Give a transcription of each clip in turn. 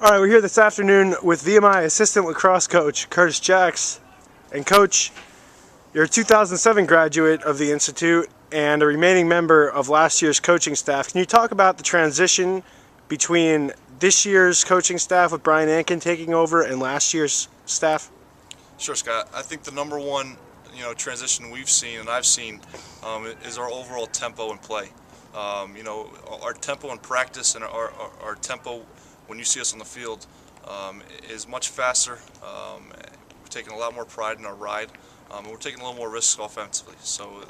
All right, we're here this afternoon with VMI assistant lacrosse coach Curtis Jacks. And coach, you're a 2007 graduate of the Institute and a remaining member of last year's coaching staff. Can you talk about the transition between this year's coaching staff with Brian Ankin taking over and last year's staff? Sure, Scott. I think the number one transition we've seen and I've seen is our overall tempo in play. Our tempo in practice and our tempo when you see us on the field is much faster. We're taking a lot more pride in our ride, and we're taking a little more risks offensively. So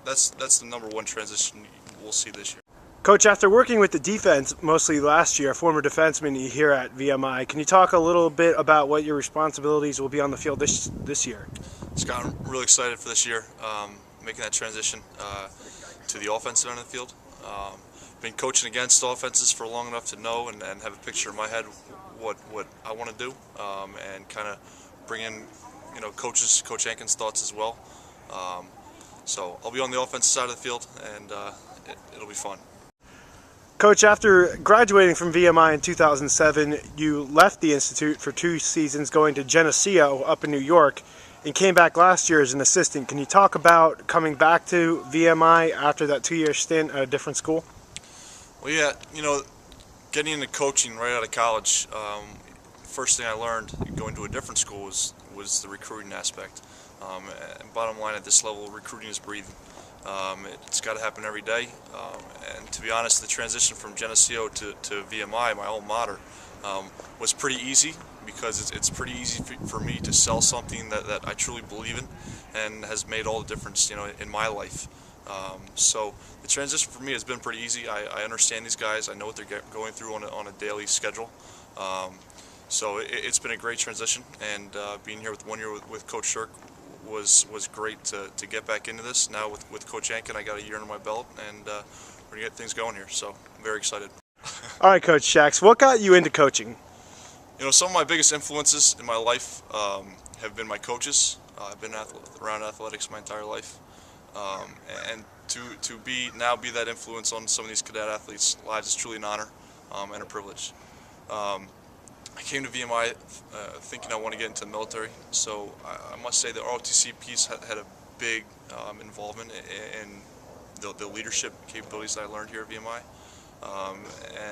that's the number one transition we'll see this year. Coach, after working with the defense mostly last year, a former defenseman here at VMI, can you talk a little bit about what your responsibilities will be on the field this year? Scott, I'm really excited for this year, making that transition to the offensive end of the field. Been coaching against offenses for long enough to know and have a picture in my head what I want to do, and kind of bring in Coach Ankin's thoughts as well. So I'll be on the offensive side of the field, and it'll be fun. Coach, after graduating from VMI in 2007, you left the Institute for 2 seasons going to Geneseo up in New York and came back last year as an assistant. Can you talk about coming back to VMI after that 2-year stint at a different school? Well, yeah, getting into coaching right out of college, first thing I learned going to a different school was the recruiting aspect. And bottom line, at this level, recruiting is breathing. It's got to happen every day. And to be honest, the transition from Geneseo to VMI, my alma mater, was pretty easy because it's pretty easy for me to sell something that I truly believe in and has made all the difference, in my life. So the transition for me has been pretty easy. I understand these guys. I know what they're going through on a daily schedule. So it's been a great transition, and being here with 1 year with Coach Shirk was great to get back into this. Now with Coach Ankin, I got a year under my belt, and we're going to get things going here. So I'm very excited. All right, Coach Jacks, what got you into coaching? Some of my biggest influences in my life have been my coaches. I've been around athletics my entire life. And to be that influence on some of these cadet athletes' lives is truly an honor and a privilege. I came to VMI thinking I want to get into the military, so I must say the ROTC piece had a big involvement in the leadership capabilities that I learned here at VMI.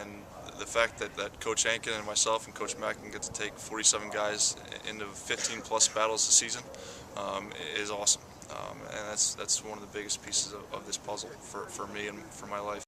And the fact that Coach Ankin and myself and Coach Mackin get to take 47 guys into 15 plus battles this season is awesome. And that's one of the biggest pieces of this puzzle for me and for my life.